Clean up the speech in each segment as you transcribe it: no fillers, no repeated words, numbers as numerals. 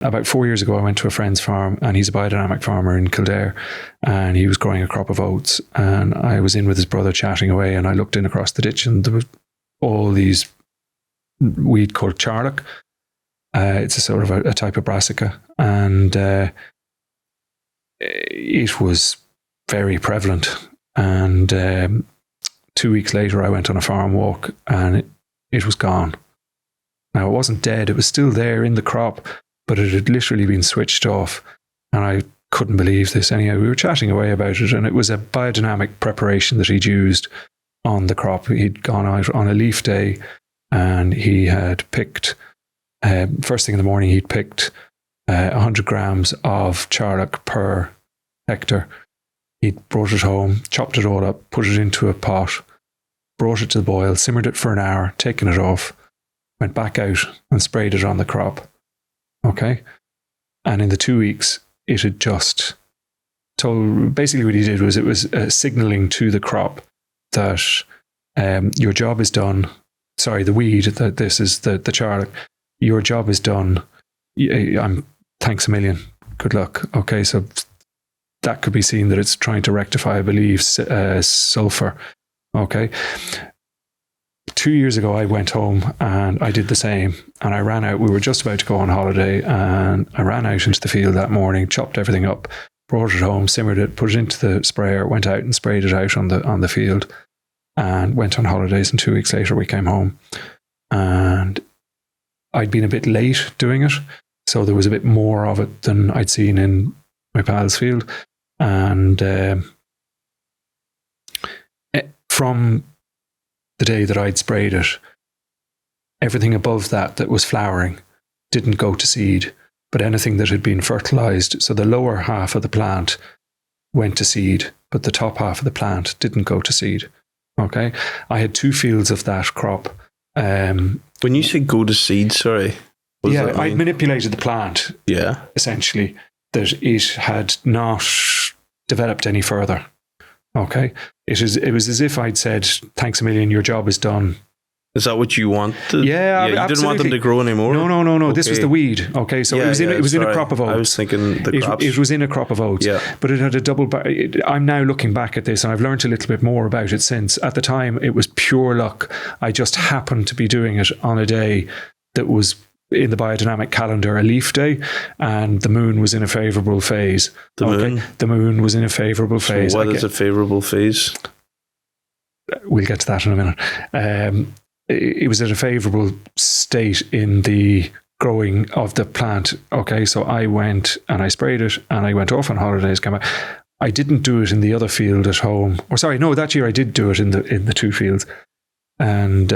about 4 years ago, I went to a friend's farm, and he's a biodynamic farmer in Kildare, and he was growing a crop of oats. And I was in with his brother chatting away, and I looked in across the ditch, and there was all these weed called charlock. It's a sort of a type of brassica, and it was very prevalent. And 2 weeks later, I went on a farm walk, and it was gone. Now, it wasn't dead. It was still there in the crop, but it had literally been switched off. And I couldn't believe this. Anyhow, we were chatting away about it, and it was a biodynamic preparation that he'd used on the crop. He'd gone out on a leaf day, and he had picked, first thing in the morning, he'd picked 100 grams of charlock per hectare. He'd brought it home, chopped it all up, put it into a pot, brought it to the boil, simmered it for an hour, taken it off, went back out and sprayed it on the crop. Okay? And in the 2 weeks, it had just told, basically what he did was it was signaling to the crop that your job is done. Sorry, the weed, that this is the charlock. Your job is done. Thanks a million. Good luck. Okay, so that could be seen that it's trying to rectify, I believe, sulfur. Okay. 2 years ago, I went home and I did the same, and I ran out. We were just about to go on holiday, and I ran out into the field that morning, chopped everything up, brought it home, simmered it, put it into the sprayer, went out and sprayed it out on the field, and went on holidays. And 2 weeks later, we came home, and I'd been a bit late doing it, so there was a bit more of it than I'd seen in my pal's field. And from the day that I'd sprayed it, everything above that was flowering didn't go to seed, but anything that had been fertilized, so the lower half of the plant went to seed, but the top half of the plant didn't go to seed. Okay, I had 2 fields of that crop. When you say go to seed, sorry, yeah, I manipulated the plant. Yeah, essentially, that it had not developed any further. Okay, it was as if I'd said, "Thanks a million, your job is done." Is that what you wanted? Yeah, you absolutely. didn't want them to grow anymore? No. Okay. This was the weed. Okay, so it was in a crop of oats. I was thinking the crops. It was in a crop of oats, yeah. But it had a double... I'm now looking back at this, and I've learned a little bit more about it since. At the time, it was pure luck. I just happened to be doing it on a day that was, in the biodynamic calendar, a leaf day, and the moon was in a favourable phase. The moon was in a favourable phase. So what is a favourable phase? We'll get to that in a minute. It was at a favourable state in the growing of the plant. Okay, so I went and I sprayed it, and I went off on holidays. Came back. I didn't do it in the other field at home. Or sorry, no, that year I did do it in the 2 fields. And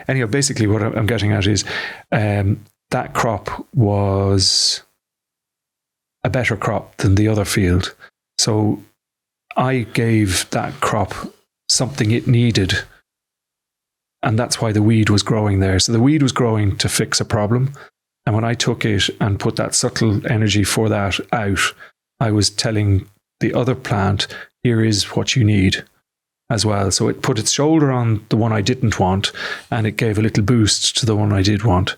anyhow, basically what I'm getting at is that crop was a better crop than the other field. So I gave that crop something it needed, and that's why the weed was growing there. So the weed was growing to fix a problem, and when I took it and put that subtle energy for that out, I was telling the other plant, here is what you need as well. So it put its shoulder on the one I didn't want, and it gave a little boost to the one I did want.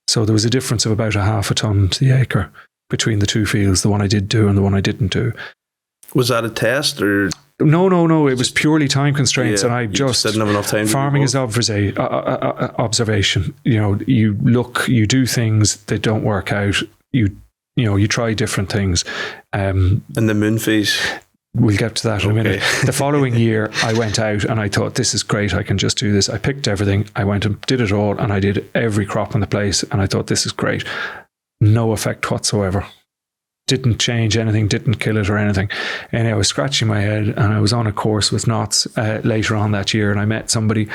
So there was a difference of about 0.5 ton to the acre between the 2 fields, the one I did do and the one I didn't do. Was that a test or? No. It was purely time constraints, and I just didn't have enough time. Farming is observation. You know, you look, you do things that don't work out. You try different things. In the moon phase. We'll get to that in a minute. The following year, I went out and I thought, this is great. I can just do this. I picked everything. I went and did it all, and I did every crop in the place. And I thought, this is great. No effect whatsoever. Didn't change anything, didn't kill it or anything. And I was scratching my head, and I was on a course with Knott's later on that year, and I met somebody,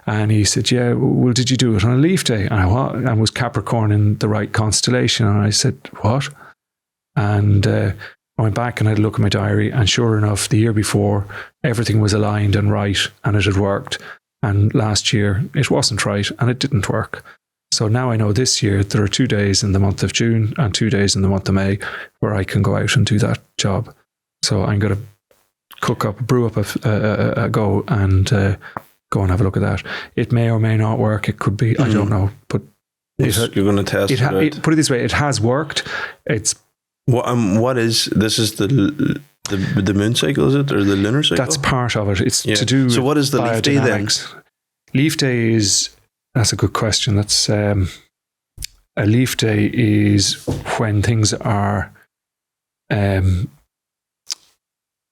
and he said, yeah, well, did you do it on a leaf day? And I was Capricorn in the right constellation. And I said, what? And I went back and I had a look at my diary, and sure enough, the year before, everything was aligned and right, and it had worked. And last year, it wasn't right, and it didn't work. So now I know this year there are 2 days in the month of June and 2 days in the month of May where I can go out and do that job. So I'm going to brew up a go and go and have a look at that. It may or may not work. It could be, I don't know. But You're going to test it out. Put it this way, it has worked. It's what is this? Is the moon cycle, is it, or the lunar cycle? That's part of it. It's to do. So what is the leaf day then? Leaf day that's a good question. That's a leaf day is when things are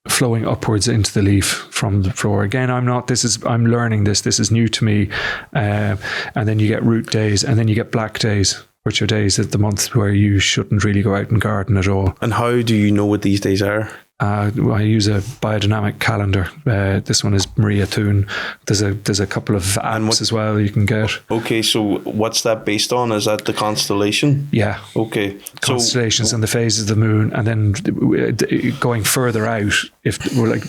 flowing upwards into the leaf from the floor. Again, I'm learning this. This is new to me. And then you get root days, and then you get black days, which are days of the month where you shouldn't really go out and garden at all. And how do you know what these days are? I use a biodynamic calendar. This one is Maria Thun. There's a couple of apps as well you can get. Okay, so what's that based on? Is that the constellation? Yeah. Okay. Constellations and the phases of the moon, and then going further out, if we're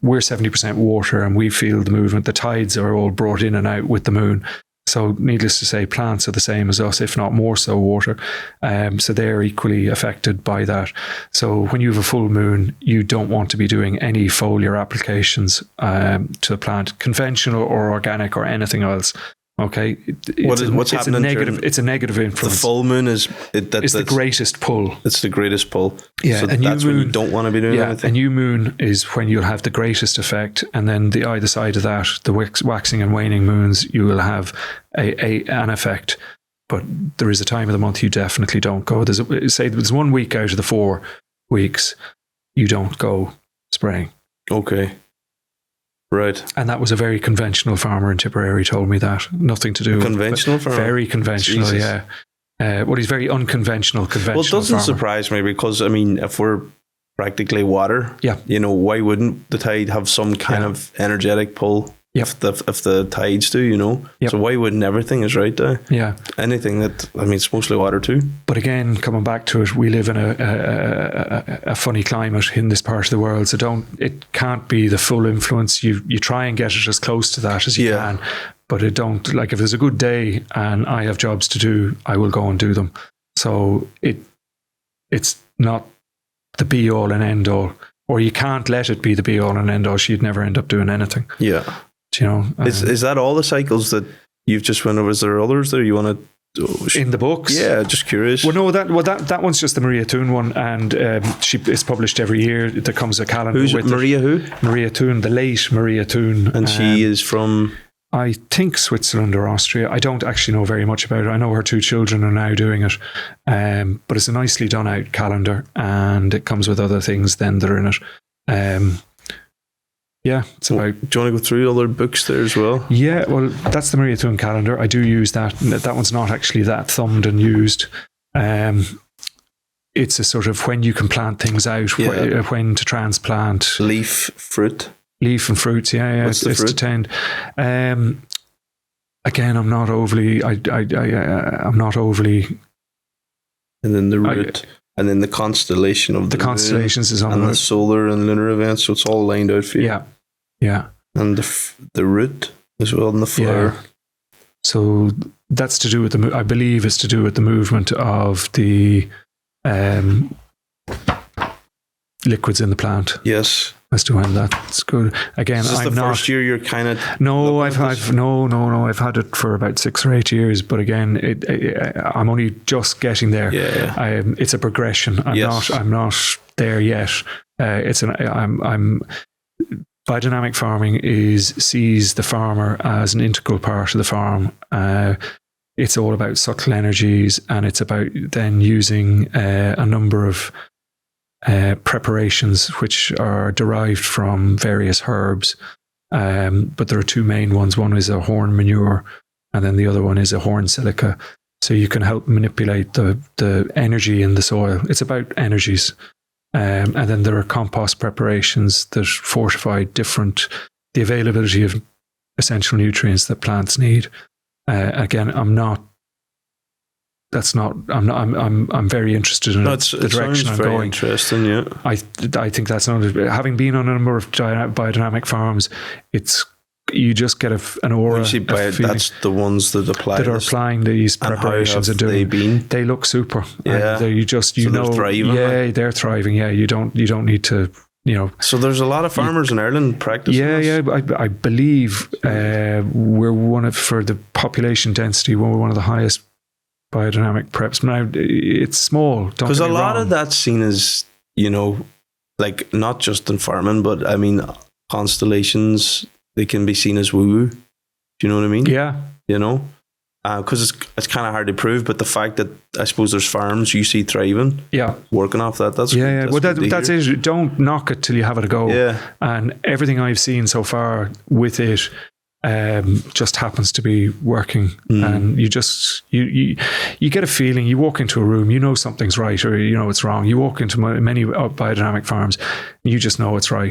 we're 70% water and we feel the movement, the tides are all brought in and out with the moon. So needless to say, plants are the same as us, if not more so water. So they're equally affected by that. So when you have a full moon, you don't want to be doing any foliar applications to the plant, conventional or organic or anything else. Okay, what's happening? It's a negative influence. The full moon is the greatest pull. It's the greatest pull. Yeah, so that's when you don't want to be doing anything. A new moon is when you'll have the greatest effect, and then the either side of that, the waxing and waning moons, you will have an effect. But there is a time of the month you definitely don't go. There's 1 week out of the 4 weeks you don't go spraying. Okay. Right. And that was a very conventional farmer in Tipperary told me that. Nothing to do with conventional farmer? Very conventional, Jesus. Yeah. He's very unconventional, Well, it doesn't surprise me because, if we're practically water, why wouldn't the tide have some kind of energetic pull? If the tides do, So why wouldn't everything is right there? Yeah. Anything that, it's mostly water too. But again, coming back to it, we live in a funny climate in this part of the world. So it can't be the full influence. You try and get it as close to that as you can. But if there's a good day and I have jobs to do, I will go and do them. So it's not the be all and end all. Or you can't let it be the be all and end all. So you'd never end up doing anything. Yeah. Is that all the cycles that you've just went over? Is there others there you want to in the books? Yeah, just curious. Well, no, that one's just the Maria Thun one, and it's published every year. There comes a calendar. Who's with Maria? Who? Maria Thun, the late Maria Thun, and she is from, I think, Switzerland or Austria. I don't actually know very much about it. I know her 2 children are now doing it, but it's a nicely done out calendar, and it comes with other things then that are in it. It's about. Do you want to go through other books there as well? Yeah, well, that's the Maria Thun calendar. I do use that. That one's not actually that thumbed and used. It's a sort of when you can plant things out, when to transplant. Leaf and fruits. Yeah. What's it's fruit? To tend. Again, I'm not overly. I'm not overly. And then the root. And then the constellation of the constellations is on and the solar and lunar events, so it's all lined out for you. Yeah. And the root as well, and the flower. Yeah. So that's to do with I believe it's to do with the movement of the liquids in the plant. Yes. As to when that's good. Again, is this the first year you're kind of... No, I've had it for about 6 or 8 years, but again, I'm only just getting there. Yeah. It's a progression. I'm not there yet. Biodynamic farming sees the farmer as an integral part of the farm. It's all about subtle energies, and it's about then using a number of preparations which are derived from various herbs, but there are 2 main ones. One is a horn manure, and then the other one is a horn silica. So you can help manipulate the energy in the soil. It's about energies, and then there are compost preparations that fortify the availability of essential nutrients that plants need. Again, I'm very interested in the direction I'm going. Interesting, yeah. I think that's not, having been on a number of biodynamic farms, you just get an aura. That's the ones that are applying these preparations and doing. They look super. Yeah. They're thriving. Yeah, they're thriving. Yeah, you don't need to. So there's a lot of farmers in Ireland practicing. Yeah. I believe we're for the population density, we're one of the highest biodynamic preps. Now, it's small. Because a lot of that's seen as, like not just in farming, but I mean, constellations, they can be seen as woo-woo. Do you know what I mean? Yeah. Because it's kind of hard to prove, but the fact that I suppose there's farms you see thriving, working off that, that's well, that's it. Don't knock it till you have it a go. Yeah. And everything I've seen so far with it just happens to be working, and you just you get a feeling. You walk into a room, you know something's right, or you know it's wrong. You walk into many biodynamic farms, you just know it's right.